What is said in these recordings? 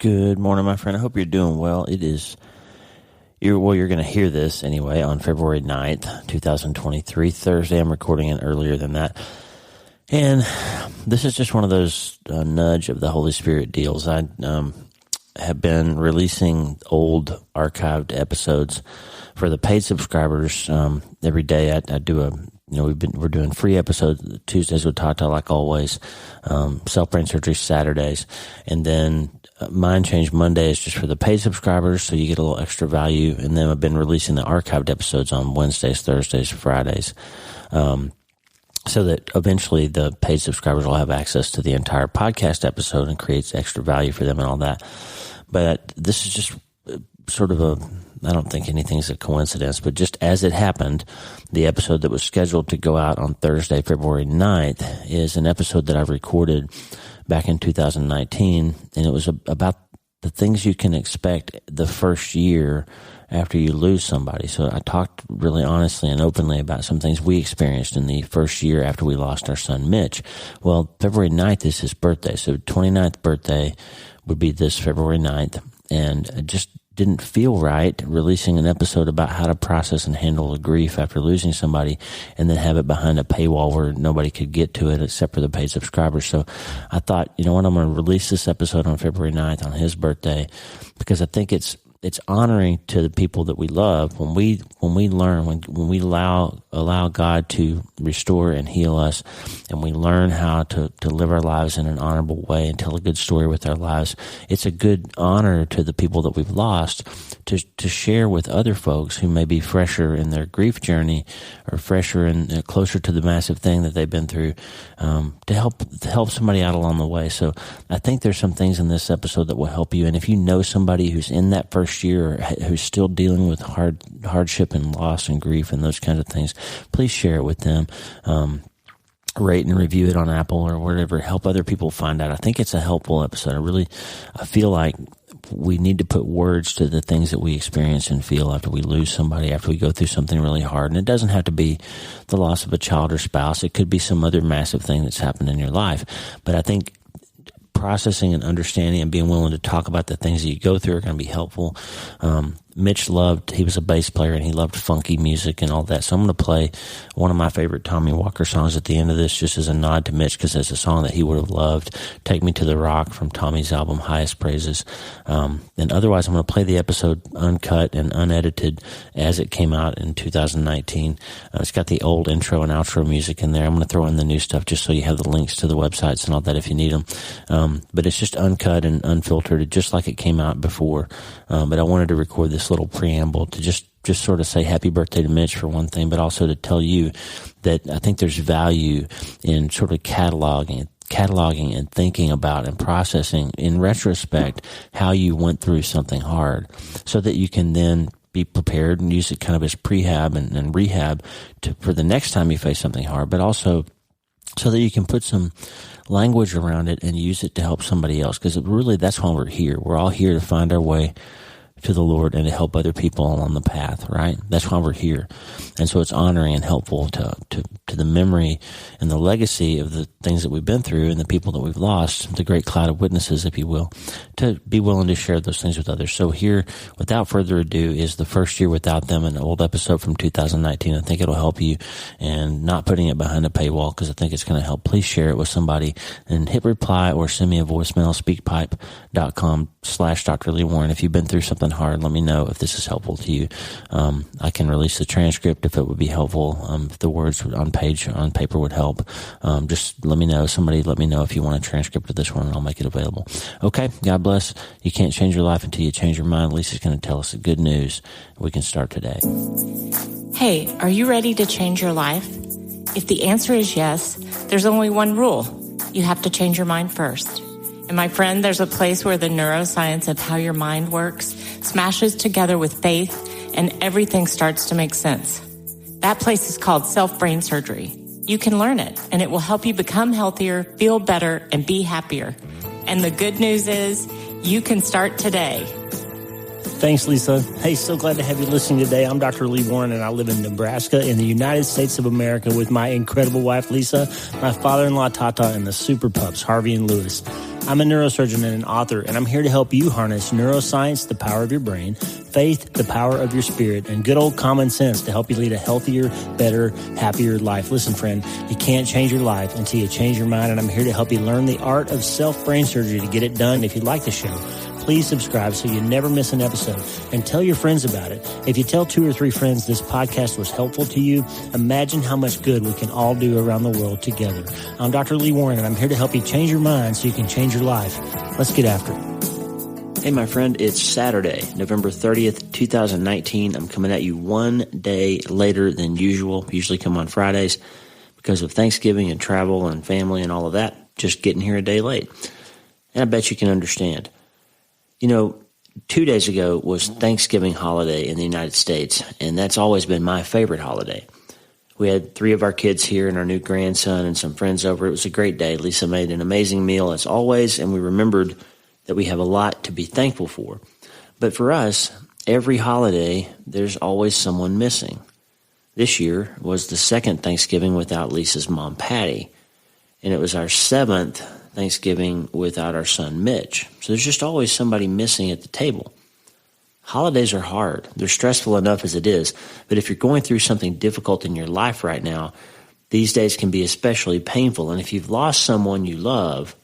Good morning, my friend. I hope you're doing well. You're going to hear this anyway on February 9th, 2023, Thursday. I'm recording it earlier than that. And this is just one of those nudge of the Holy Spirit deals. I have been releasing old archived episodes for the paid subscribers. Every day I do we're doing free episodes Tuesdays with Tata, like always, self-brain surgery Saturdays, and then Mind Change Monday is just for the paid subscribers, so you get a little extra value. And then I've been releasing the archived episodes on Wednesdays, Thursdays, Fridays, so that eventually the paid subscribers will have access to the entire podcast episode and creates extra value for them and all that. But this is just sort of I don't think anything's a coincidence, but just as it happened, the episode that was scheduled to go out on Thursday, February 9th, is an episode that I've recorded back in 2019, and it was about the things you can expect the first year after you lose somebody. So I talked really honestly and openly about some things we experienced in the first year after we lost our son, Mitch. Well, February 9th is his birthday, so 29th birthday would be this February 9th, and it just didn't feel right releasing an episode about how to process and handle the grief after losing somebody and then have it behind a paywall where nobody could get to it except for the paid subscribers. So I thought, you know what, I'm going to release this episode on February 9th on his birthday, because I think it's honoring to the people that we love when we allow God to restore and heal us, and we learn how to live our lives in an honorable way and tell a good story with our lives. It's a good honor to the people that we've lost to share with other folks who may be fresher in their grief journey or fresher and closer to the massive thing that they've been through, to help somebody out along the way. So I think there's some things in this episode that will help you. And if you know somebody who's in that first year or who's still dealing with hardship and loss and grief and those kinds of things, please share it with them. Rate and review it on Apple or whatever. Help other people find out. I think it's a helpful episode. I feel like we need to put words to the things that we experience and feel after we lose somebody, after we go through something really hard. And it doesn't have to be the loss of a child or spouse. It could be some other massive thing that's happened in your life. But I think processing and understanding and being willing to talk about the things that you go through are going to be helpful. Mitch he was a bass player and he loved funky music and all that. So I'm going to play one of my favorite Tommy Walker songs at the end of this, just as a nod to Mitch, because it's a song that he would have loved. Take Me to the Rock from Tommy's album, Highest Praises. And otherwise, I'm going to play the episode uncut and unedited as it came out in 2019. It's got the old intro and outro music in there. I'm going to throw in the new stuff just so you have the links to the websites and all that if you need them. But it's just uncut and unfiltered, just like it came out before. But I wanted to record this little preamble to just sort of say happy birthday to Mitch for one thing, but also to tell you that I think there's value in sort of cataloging and thinking about and processing in retrospect how you went through something hard, so that you can then be prepared and use it kind of as prehab and rehab for the next time you face something hard, but also so that you can put some language around it and use it to help somebody else. Because really, that's why we're here. We're all here to find our way to the Lord and to help other people along the path, right? That's why we're here. And so it's honoring and helpful to the memory and the legacy of the things that we've been through and the people that we've lost, the great cloud of witnesses, if you will, to be willing to share those things with others. So here, without further ado, is the first year without them, an old episode from 2019. I think it'll help you, and not putting it behind a paywall, because I think it's going to help. Please share it with somebody and hit reply or send me a voicemail, speakpipe.com/Dr. Lee Warren. If you've been through something hard, let me know if this is helpful to you. I can release the transcript if it would be helpful. If the words on paper would help. Just let me know. Somebody let me know if you want a transcript of this one, and I'll make it available. Okay, God bless. You can't change your life until you change your mind. Lisa's going to tell us the good news. We can start today. Hey, are you ready to change your life? If the answer is yes, there's only one rule. You have to change your mind first. And my friend, there's a place where the neuroscience of how your mind works smashes together with faith, and everything starts to make sense. That place is called self-brain surgery. You can learn it, and it will help you become healthier, feel better, and be happier. And the good news is, you can start today. Thanks, Lisa. Hey, so glad to have you listening today. I'm Dr. Lee Warren, and I live in Nebraska in the United States of America with my incredible wife, Lisa, my father-in-law, Tata, and the super pups, Harvey and Lewis. I'm a neurosurgeon and an author, and I'm here to help you harness neuroscience, the power of your brain, faith, the power of your spirit, and good old common sense to help you lead a healthier, better, happier life. Listen, friend, you can't change your life until you change your mind, and I'm here to help you learn the art of self-brain surgery to get it done. If you like the show, please subscribe so you never miss an episode, and tell your friends about it. If you tell 2 or 3 friends this podcast was helpful to you, imagine how much good we can all do around the world together. I'm Dr. Lee Warren, and I'm here to help you change your mind so you can change your life. Let's get after it. Hey, my friend, it's Saturday, November 30th, 2019. I'm coming at you one day later than usual. Usually come on Fridays because of Thanksgiving and travel and family and all of that. Just getting here a day late. And I bet you can understand. You know, 2 days ago was Thanksgiving holiday in the United States, and that's always been my favorite holiday. We had 3 of our kids here and our new grandson and some friends over. It was a great day. Lisa made an amazing meal as always, and we remembered that we have a lot to be thankful for. But for us, every holiday, there's always someone missing. This year was the second Thanksgiving without Lisa's mom, Patty, and it was our 7th Thanksgiving without our son, Mitch. So there's just always somebody missing at the table. Holidays are hard. They're stressful enough as it is, but if you're going through something difficult in your life right now, these days can be especially painful. And if you've lost someone you love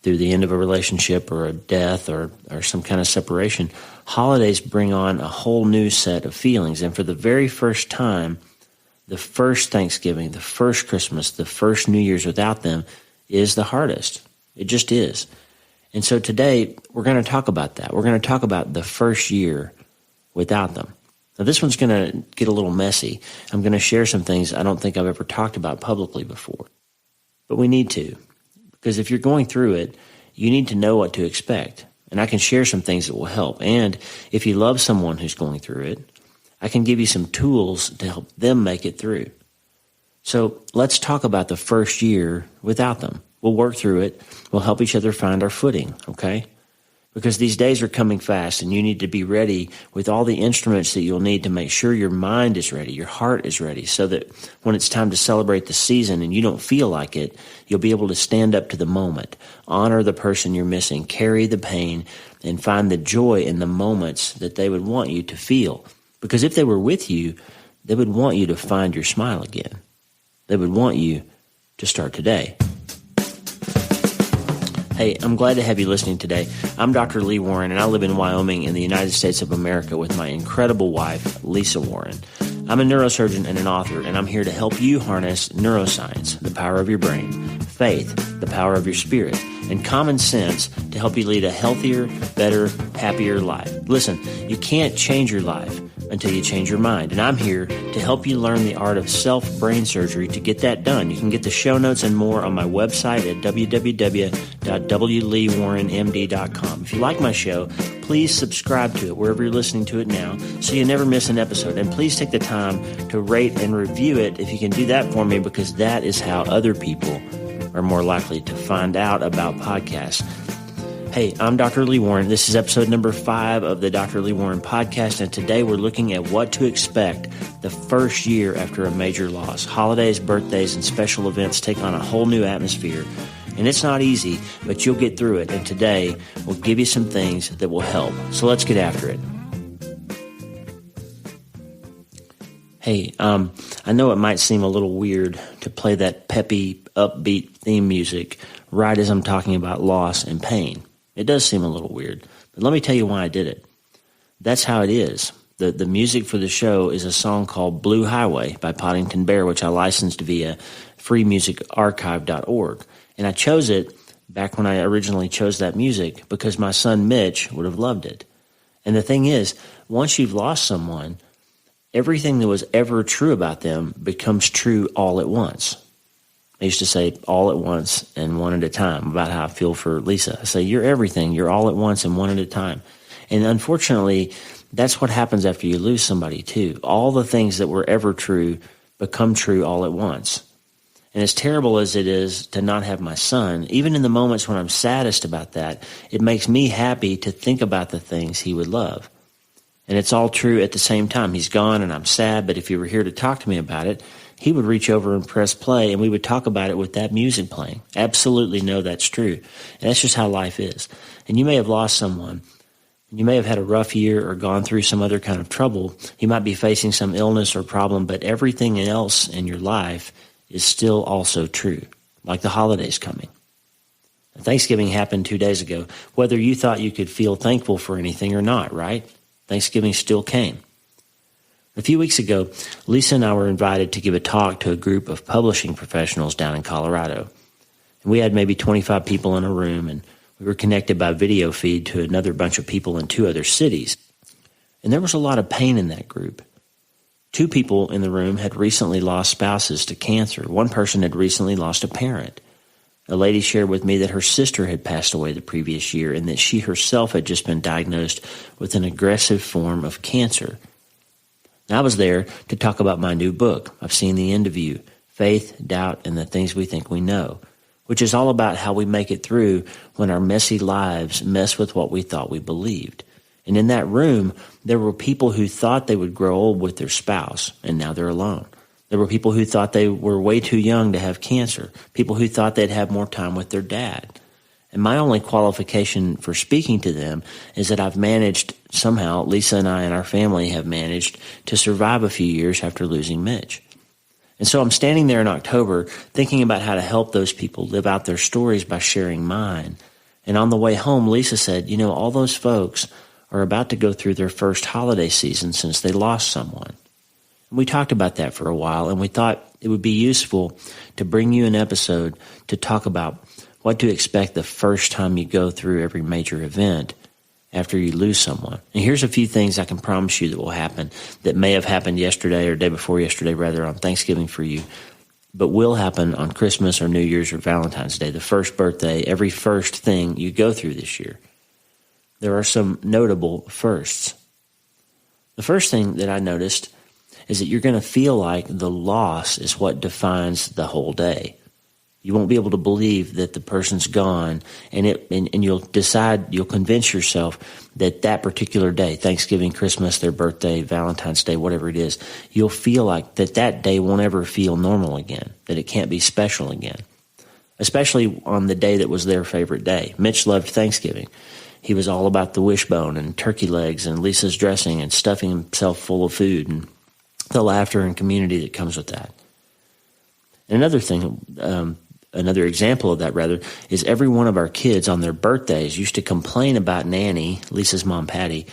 through the end of a relationship or a death or some kind of separation, holidays bring on a whole new set of feelings. And for the very first time, the first Thanksgiving, the first Christmas, the first New Year's without them is the hardest. It just is. And so today, we're going to talk about that. We're going to talk about the first year without them. Now, this one's going to get a little messy. I'm going to share some things I don't think I've ever talked about publicly before. But we need to. Because if you're going through it, you need to know what to expect. And I can share some things that will help. And if you love someone who's going through it, I can give you some tools to help them make it through. So let's talk about the first year without them. We'll work through it. We'll help each other find our footing, okay? Because these days are coming fast, and you need to be ready with all the instruments that you'll need to make sure your mind is ready, your heart is ready, so that when it's time to celebrate the season and you don't feel like it, you'll be able to stand up to the moment, honor the person you're missing, carry the pain, and find the joy in the moments that they would want you to feel. Because if they were with you, they would want you to find your smile again. They would want you to start today. Hey, I'm glad to have you listening today. I'm Dr. Lee Warren, and I live in Wyoming in the United States of America with my incredible wife, Lisa Warren. I'm a neurosurgeon and an author, and I'm here to help you harness neuroscience, the power of your brain, faith, the power of your spirit, and common sense to help you lead a healthier, better, happier life. Listen, you can't change your life until you change your mind. And I'm here to help you learn the art of self-brain surgery to get that done. You can get the show notes and more on my website at www.wleewarrenmd.com. If you like my show, please subscribe to it wherever you're listening to it now so you never miss an episode. And please take the time to rate and review it if you can do that for me, because that is how other people are more likely to find out about podcasts. Hey, I'm Dr. Lee Warren. This is episode number 5 of the Dr. Lee Warren podcast, and today we're looking at what to expect the first year after a major loss. Holidays, birthdays, and special events take on a whole new atmosphere, and it's not easy, but you'll get through it, and today we'll give you some things that will help. So let's get after it. Hey, I know it might seem a little weird to play that peppy, upbeat theme music right as I'm talking about loss and pain. It does seem a little weird, but let me tell you why I did it. That's how it is. The music for the show is a song called Blue Highway by Poddington Bear, which I licensed via freemusicarchive.org. And I chose it back when I originally chose that music because my son Mitch would have loved it. And the thing is, once you've lost someone, everything that was ever true about them becomes true all at once. I used to say all at once and one at a time about how I feel for Lisa. I say, you're everything. You're all at once and one at a time. And unfortunately, that's what happens after you lose somebody too. All the things that were ever true become true all at once. And as terrible as it is to not have my son, even in the moments when I'm saddest about that, it makes me happy to think about the things he would love. And it's all true at the same time. He's gone and I'm sad, but if he were here to talk to me about it, he would reach over and press play and we would talk about it with that music playing. Absolutely know that's true. And that's just how life is. And you may have lost someone. You may have had a rough year or gone through some other kind of trouble. You might be facing some illness or problem, but everything else in your life is still also true, like the holidays coming. Thanksgiving happened 2 days ago, whether you thought you could feel thankful for anything or not, right? Thanksgiving still came. A few weeks ago, Lisa and I were invited to give a talk to a group of publishing professionals down in Colorado. And we had maybe 25 people in a room, and we were connected by video feed to another bunch of people in 2 other cities. And there was a lot of pain in that group. 2 people in the room had recently lost spouses to cancer. One person had recently lost a parent. A lady shared with me that her sister had passed away the previous year and that she herself had just been diagnosed with an aggressive form of cancer. And I was there to talk about my new book, I've Seen the End of You, Faith, Doubt, and the Things We Think We Know, which is all about how we make it through when our messy lives mess with what we thought we believed. And in that room, there were people who thought they would grow old with their spouse, and now they're alone. There were people who thought they were way too young to have cancer, people who thought they'd have more time with their dad. And my only qualification for speaking to them is that I've managed, somehow, Lisa and I and our family have managed to survive a few years after losing Mitch. And so I'm standing there in October thinking about how to help those people live out their stories by sharing mine. And on the way home, Lisa said, all those folks are about to go through their first holiday season since they lost someone. And we talked about that for a while, and we thought it would be useful to bring you an episode to talk about what to expect the first time you go through every major event after you lose someone. And here's a few things I can promise you that will happen that may have happened yesterday or day before yesterday, rather, on Thanksgiving for you, but will happen on Christmas or New Year's or Valentine's Day, the first birthday, every first thing you go through this year. There are some notable firsts. The first thing that I noticed is that you're going to feel like the loss is what defines the whole day. You won't be able to believe that the person's gone, and you'll convince yourself that that particular day, Thanksgiving, Christmas, their birthday, Valentine's Day, whatever it is, you'll feel like that day won't ever feel normal again, that it can't be special again, especially on the day that was their favorite day. Mitch loved Thanksgiving. He was all about the wishbone and turkey legs and Lisa's dressing and stuffing himself full of food and the laughter and community that comes with that. And another example of that, rather, is every one of our kids on their birthdays used to complain about Nanny, Lisa's mom, Patty,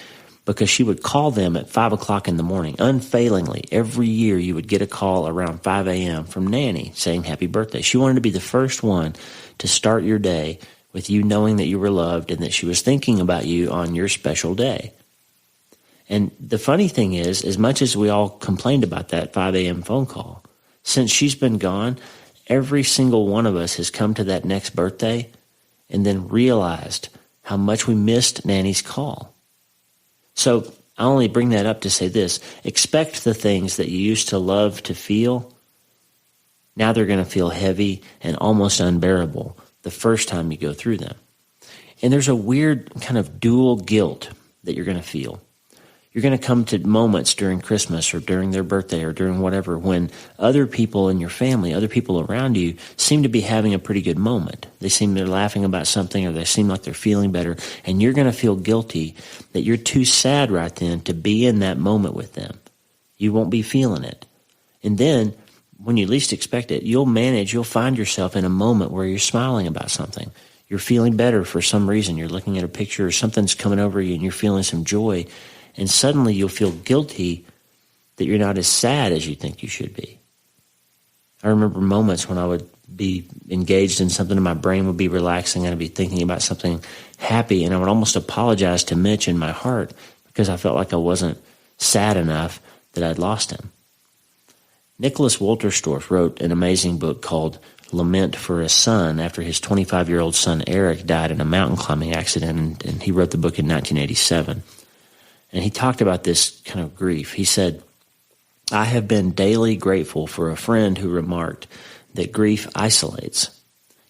because she would call them at 5 o'clock in the morning, unfailingly. Every year you would get a call around 5 a.m. from Nanny saying happy birthday. She wanted to be the first one to start your day with you knowing that you were loved and that she was thinking about you on your special day. And the funny thing is, as much as we all complained about that 5 a.m. phone call, since she's been gone, every single one of us has come to that next birthday and then realized how much we missed Nanny's call. So I only bring that up to say this: expect the things that you used to love to feel. Now they're going to feel heavy and almost unbearable the first time you go through them. And there's a weird kind of dual guilt that you're going to feel. You're going to come to moments during Christmas or during their birthday or during whatever when other people in your family, other people around you seem to be having a pretty good moment. They seem they're laughing about something or they seem like they're feeling better, and you're going to feel guilty that you're too sad right then to be in that moment with them. You won't be feeling it. And then when you least expect it, you'll find yourself in a moment where you're smiling about something. You're feeling better for some reason. You're looking at a picture or something's coming over you and you're feeling some joy. And suddenly you'll feel guilty that you're not as sad as you think you should be. I remember moments when I would be engaged in something and my brain would be relaxing and I'd be thinking about something happy, and I would almost apologize to Mitch in my heart because I felt like I wasn't sad enough that I'd lost him. Nicholas Wolterstorff wrote an amazing book called Lament for a Son after his 25-year-old son Eric died in a mountain climbing accident, and he wrote the book in 1987. And he talked about this kind of grief. He said, "I have been daily grateful for a friend who remarked, that grief isolates.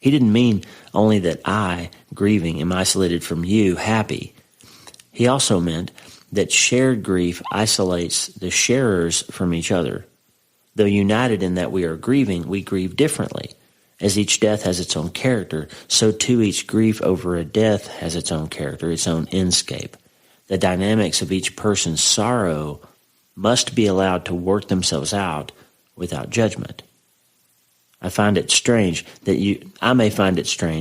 He didn't mean only that I, grieving, am isolated from you, happy. He also meant that shared grief isolates the sharers from each other. Though united in that we are grieving, we grieve differently. As each death has its own character, so too each grief over a death has its own character, its own endscape. The dynamics of each person's sorrow must be allowed to work themselves out without judgment. I may find it strange,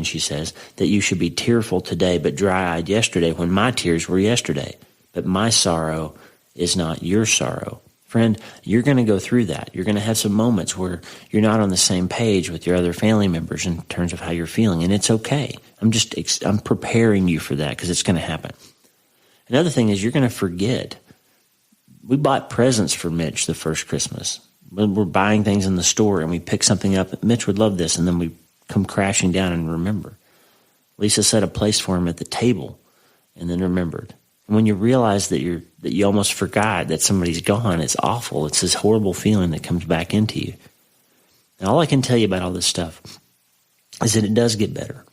he says, that you should be tearful today but dry-eyed yesterday when my tears were yesterday. But my sorrow is not your sorrow. Friend, you're going to go through that. You're going to have some moments where you're not on the same page with your other family members in terms of how you're feeling, and it's okay. I'm preparing you for that because it's going to happen. Another thing is you're going to forget. We bought presents for Mitch the first Christmas. When we're buying things in the store and we pick something up, Mitch would love this, and then we come crashing down and remember. Lisa set a place for him at the table and then remembered. And when you realize that you almost forgot that somebody's gone, it's awful. It's this horrible feeling that comes back into you. And all I can tell you about all this stuff is that it does get better.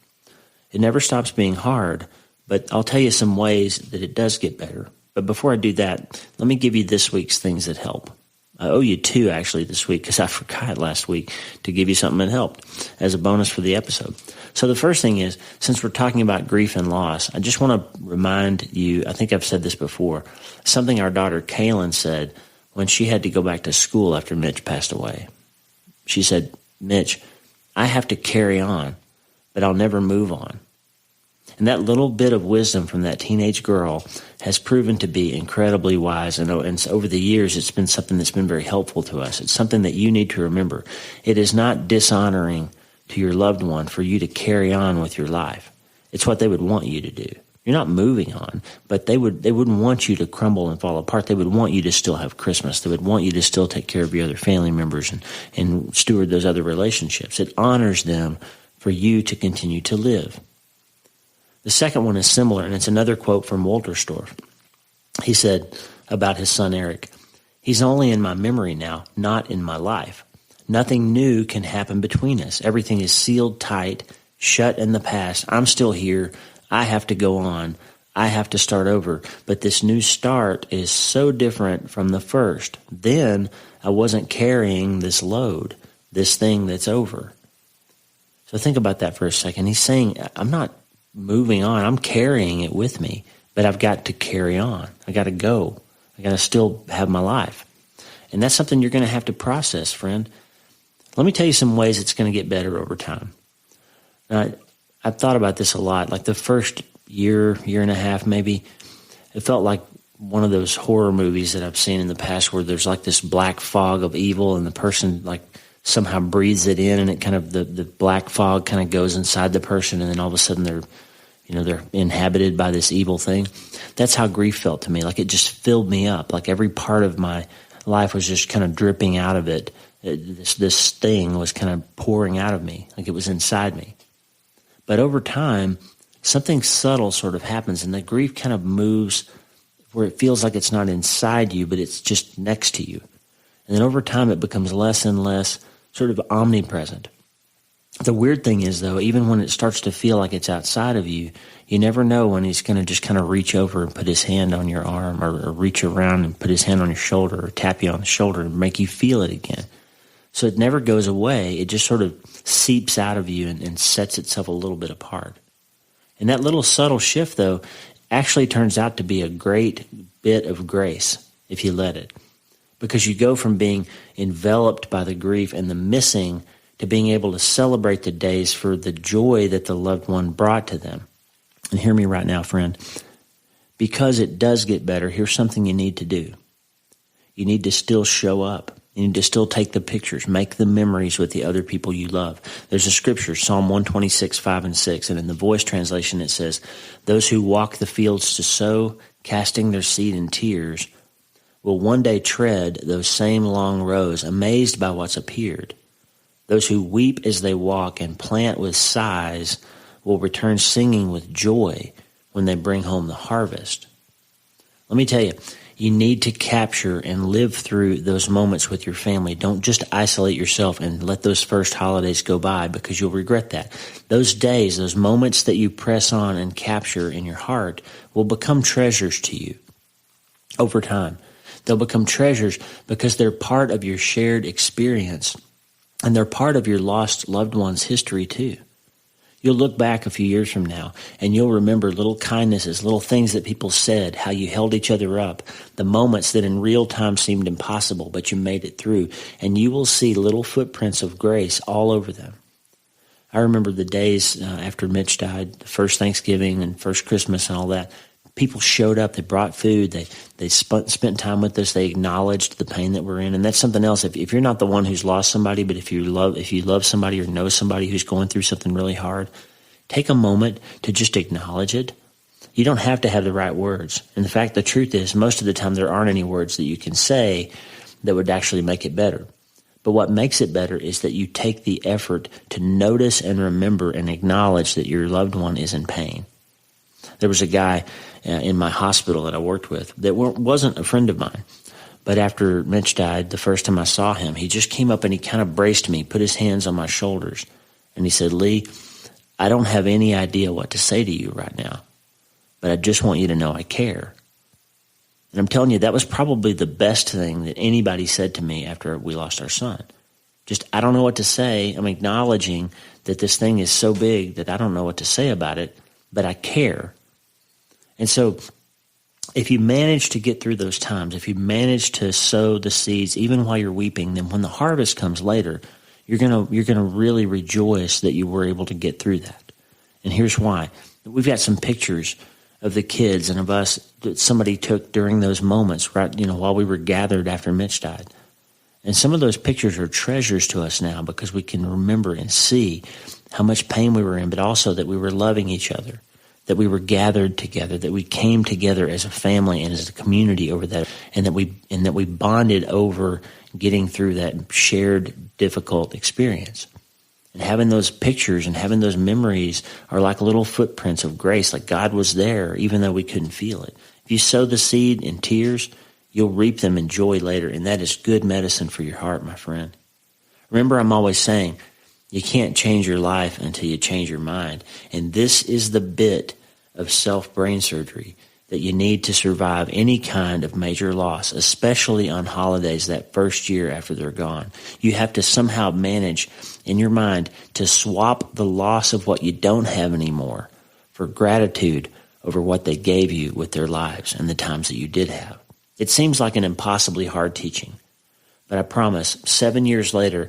It never stops being hard, but I'll tell you some ways that it does get better. But before I do that, let me give you this week's things that help. I owe you two, actually, this week because I forgot last week to give you something that helped as a bonus for the episode. So the first thing is, since we're talking about grief and loss, I just want to remind you, I think I've said this before, something our daughter Kaylin said when she had to go back to school after Mitch passed away. She said, Mitch, I have to carry on, but I'll never move on. And that little bit of wisdom from that teenage girl has proven to be incredibly wise. And over the years, it's been something that's been very helpful to us. It's something that you need to remember. It is not dishonoring to your loved one for you to carry on with your life. It's what they would want you to do. You're not moving on, but they wouldn't want you to crumble and fall apart. They would want you to still have Christmas. They would want you to still take care of your other family members and steward those other relationships. It honors them for you to continue to live. The second one is similar, and it's another quote from Wolterstorff. He said about his son Eric, he's only in my memory now, not in my life. Nothing new can happen between us. Everything is sealed tight, shut in the past. I'm still here. I have to go on. I have to start over. But this new start is so different from the first. Then I wasn't carrying this load, this thing that's over. So think about that for a second. He's saying, I'm not moving on. I'm carrying it with me, but I've got to carry on. I got to go. I got to still have my life. And that's something you're going to have to process, friend. Let me tell you some ways it's going to get better over time. Now, I've thought about this a lot. Like the first year and a half, maybe, it felt like one of those horror movies that I've seen in the past where there's like this black fog of evil and the person like somehow breathes it in and it kind of, the black fog kind of goes inside the person and then all of a sudden they're inhabited by this evil thing. That's how grief felt to me. Like it just filled me up. Like every part of my life was just kind of dripping out of it. This thing was kind of pouring out of me, like it was inside me. But over time, something subtle sort of happens and the grief kind of moves where it feels like it's not inside you, but it's just next to you. And then over time, it becomes less and less sort of omnipresent. The weird thing is, though, even when it starts to feel like it's outside of you, you never know when he's going to just kind of reach over and put his hand on your arm or reach around and put his hand on your shoulder or tap you on the shoulder and make you feel it again. So it never goes away. It just sort of seeps out of you and sets itself a little bit apart. And that little subtle shift, though, actually turns out to be a great bit of grace if you let it. Because you go from being enveloped by the grief and the missing to being able to celebrate the days for the joy that the loved one brought to them. And hear me right now, friend. Because it does get better, here's something you need to do. You need to still show up. You need to still take the pictures, make the memories with the other people you love. There's a scripture, Psalm 126, 5 and 6, and in the Voice translation it says, those who walk the fields to sow, casting their seed in tears, will one day tread those same long rows, amazed by what's appeared. Those who weep as they walk and plant with sighs will return singing with joy when they bring home the harvest. Let me tell you, You need to capture and live through those moments with your family. Don't just isolate yourself and let those first holidays go by, because you'll regret that. Those days, those moments that you press on and capture in your heart will become treasures to you over time. They'll become treasures because they're part of your shared experience, and they're part of your lost loved one's history too. You'll look back a few years from now, and you'll remember little kindnesses, little things that people said, how you held each other up, the moments that in real time seemed impossible, but you made it through, and you will see little footprints of grace all over them. I remember the days after Mitch died, the first Thanksgiving and first Christmas and all that. People showed up, they brought food, they spent time with us, they acknowledged the pain that we're in. And that's something else. If you're not the one who's lost somebody, but if you love somebody or know somebody who's going through something really hard, take a moment to just acknowledge it. You don't have to have the right words. In fact, the truth is, most of the time there aren't any words that you can say that would actually make it better. But what makes it better is that you take the effort to notice and remember and acknowledge that your loved one is in pain. There was a guy in my hospital that I worked with that wasn't a friend of mine. But after Mitch died, the first time I saw him, he just came up and he kind of braced me, put his hands on my shoulders. And he said, "Lee, I don't have any idea what to say to you right now, but I just want you to know I care." And I'm telling you, that was probably the best thing that anybody said to me after we lost our son. Just, I don't know what to say. I'm acknowledging that this thing is so big that I don't know what to say about it, but I care. And so if you manage to get through those times, if you manage to sow the seeds even while you're weeping, then when the harvest comes later, you're gonna really rejoice that you were able to get through that. And here's why. We've got some pictures of the kids and of us that somebody took during those moments, right, while we were gathered after Mitch died. And some of those pictures are treasures to us now because we can remember and see how much pain we were in, but also that we were loving each other, that we were gathered together, that we came together as a family and as a community over that, and that we bonded over getting through that shared difficult experience. And having those pictures and having those memories are like little footprints of grace, like God was there even though we couldn't feel it. If you sow the seed in tears, you'll reap them in joy later, and that is good medicine for your heart, my friend. Remember, I'm always saying, you can't change your life until you change your mind. And this is the bit of self-brain surgery that you need to survive any kind of major loss, especially on holidays that first year after they're gone. You have to somehow manage in your mind to swap the loss of what you don't have anymore for gratitude over what they gave you with their lives and the times that you did have. It seems like an impossibly hard teaching, but I promise 7 years later,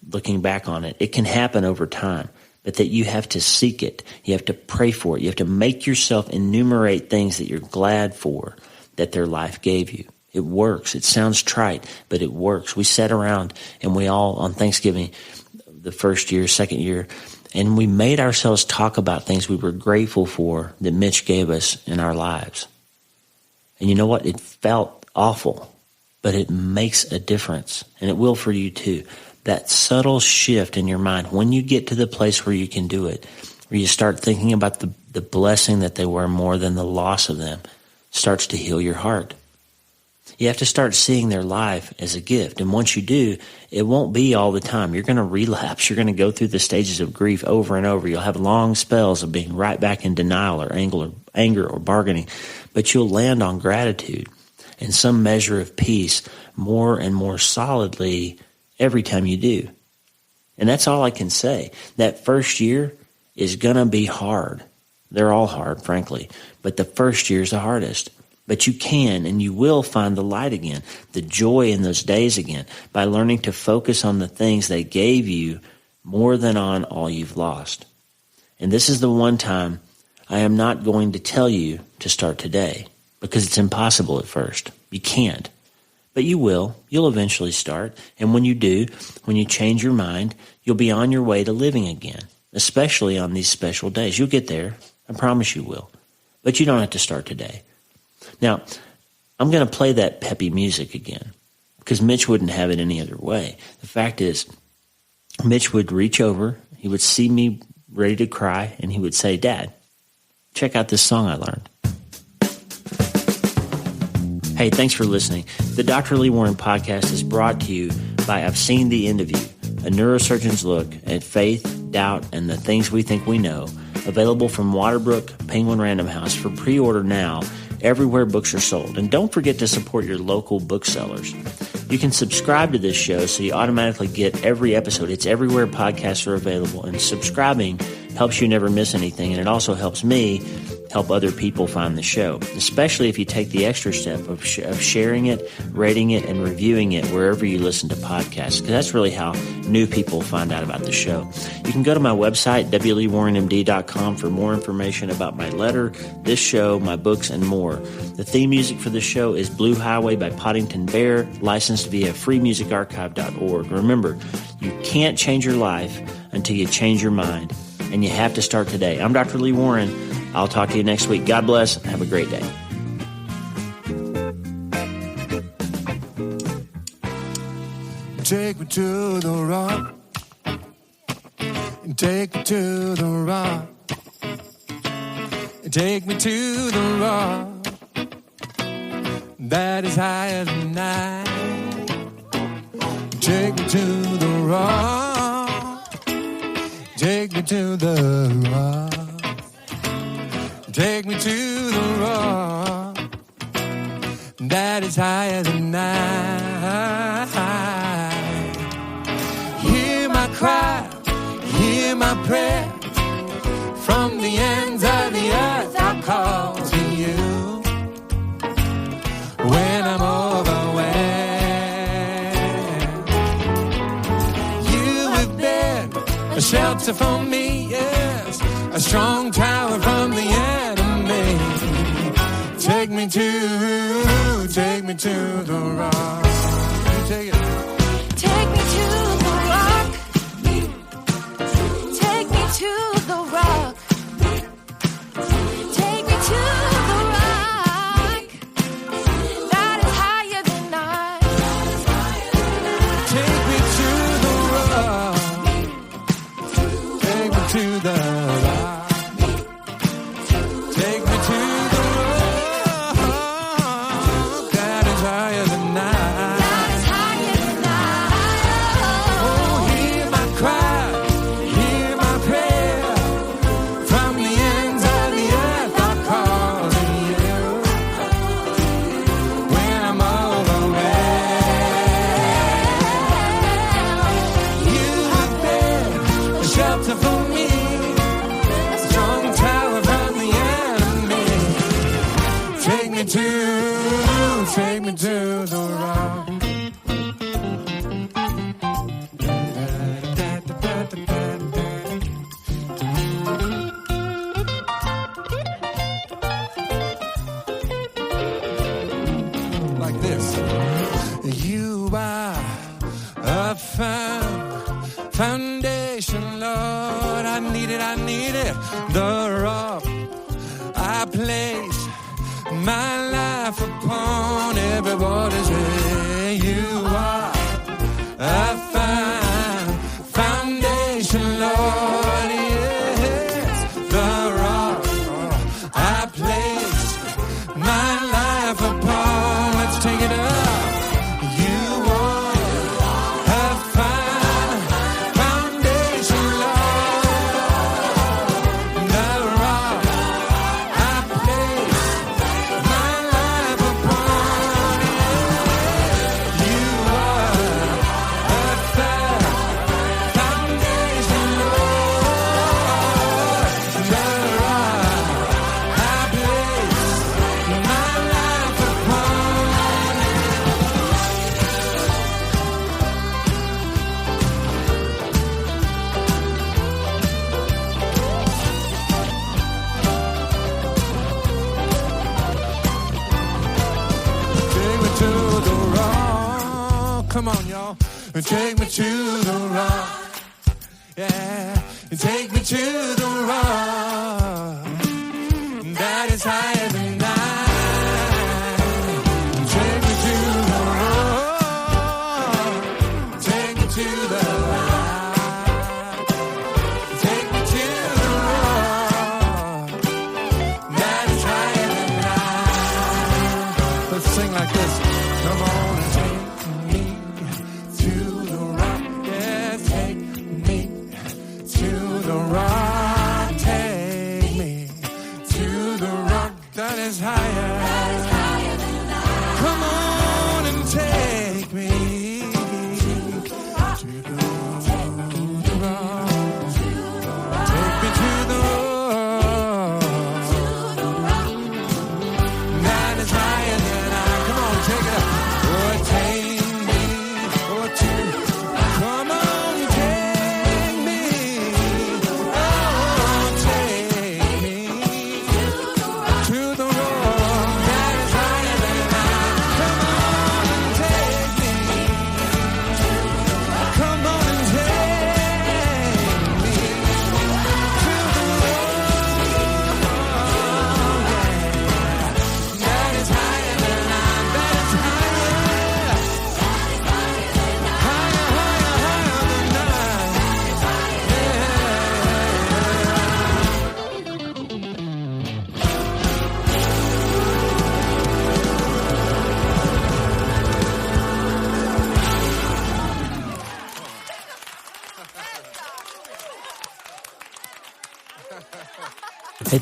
looking back on it, it can happen over time, but that you have to seek it. You have to pray for it. You have to make yourself enumerate things that you're glad for that their life gave you. It works. It sounds trite, but it works. We sat around and we all, on Thanksgiving, the first year, second year, and we made ourselves talk about things we were grateful for that Mitch gave us in our lives. And you know what? It felt awful, but it makes a difference, and it will for you too. That subtle shift in your mind, when you get to the place where you can do it, where you start thinking about the blessing that they were more than the loss of them, starts to heal your heart. You have to start seeing their life as a gift. And once you do, it won't be all the time. You're going to relapse. You're going to go through the stages of grief over and over. You'll have long spells of being right back in denial or anger or bargaining. But you'll land on gratitude and some measure of peace more and more solidly every time you do. And that's all I can say. That first year is going to be hard. They're all hard, frankly. But the first year is the hardest. But you can and you will find the light again, the joy in those days again, by learning to focus on the things they gave you more than on all you've lost. And this is the one time I am not going to tell you to start today, because it's impossible at first. You can't. But you will. You'll eventually start. And when you do, when you change your mind, you'll be on your way to living again, especially on these special days. You'll get there. I promise you will. But you don't have to start today. Now, I'm going to play that peppy music again because Mitch wouldn't have it any other way. The fact is, Mitch would reach over, he would see me ready to cry, and he would say, "Dad, check out this song I learned." Hey, thanks for listening. The Dr. Lee Warren podcast is brought to you by I've Seen the End of You, a neurosurgeon's look at faith, doubt, and the things we think we know. Available from Waterbrook Penguin Random House for pre-order now, everywhere books are sold. And don't forget to support your local booksellers. You can subscribe to this show so you automatically get every episode. It's everywhere podcasts are available. And subscribing helps you never miss anything. And it also helps me help other people find the show, especially if you take the extra step of sharing it, rating it, and reviewing it wherever you listen to podcasts, because that's really how new people find out about the show. You can go to my website, wleewarrenmd.com, for more information about my letter, this show, my books, and more. The theme music for this show is Blue Highway by Poddington Bear, licensed via freemusicarchive.org. Remember, you can't change your life until you change your mind, and you have to start today. I'm Dr. Lee Warren. I'll talk to you next week. God bless. Have a great day. Take me to the rock. Take me to the rock. Take me to the rock that is higher than I. Take me to the rock. Take me to the rock. Take me to the rock that is higher than I. Hear my cry, hear my prayer. From the ends of the earth I call to you. When I'm overwhelmed, you have been a shelter for me, yes, a strong tower from the enemy. Take me to the rock. You take it. Take me to the rock. Take me to the rock. Take me to the rock that is higher than I. Take me to the rock. Take me to the rock. Take me to the rock that is higher than I. That is higher than I. Oh, hear my cry, hear my prayer. From the ends of the earth I call to you. When I'm overwhelmed, you have been a shelter for me, a strong tower from the enemy. Take me to the rock. Like this. You are a foundation, Lord. I need it. The rock I place my life upon. Everybody say you are a foundation, Lord. Yes, the rock I place my life upon. Let's take it up. You are a foundation, Lord. The rock I place my life upon. You are a foundation, Lord. The rock I place my life upon. Take me to the rock. Come on, y'all. Take me to the rock. Yeah. Take me to the rock that is higher than I. Take me to the rock. Take me to the rock. Take me to the rock that is higher than I. Let's sing like this.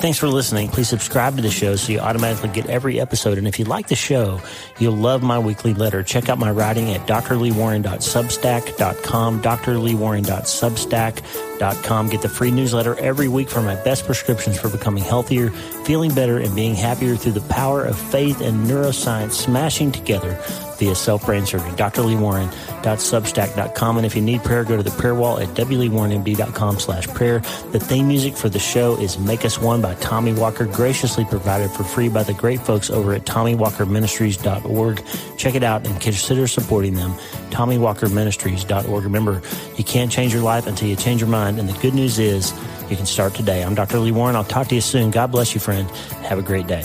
thanks for listening. Please subscribe to the show so you automatically get every episode. And if you like the show, you'll love my weekly letter. Check out my writing at drleewarren.substack.com, drleewarren.substack.com. Get the free newsletter every week for my best prescriptions for becoming healthier, feeling better, and being happier through the power of faith and neuroscience smashing together via self-brain surgery. drleewarren.substack.com. And if you need prayer, go to the prayer wall at wleewarrenmd.com/prayer. The theme music for the show is Make Us One by Tommy Walker, graciously provided for free by the great folks over at TommyWalkerMinistries.org. Check it out and consider supporting them. TommyWalkerMinistries.org. Remember, you can't change your life until you change your mind, and the good news is you can start today. I'm Dr. Lee Warren. I'll talk to you soon. God bless you, friend. Have a great day.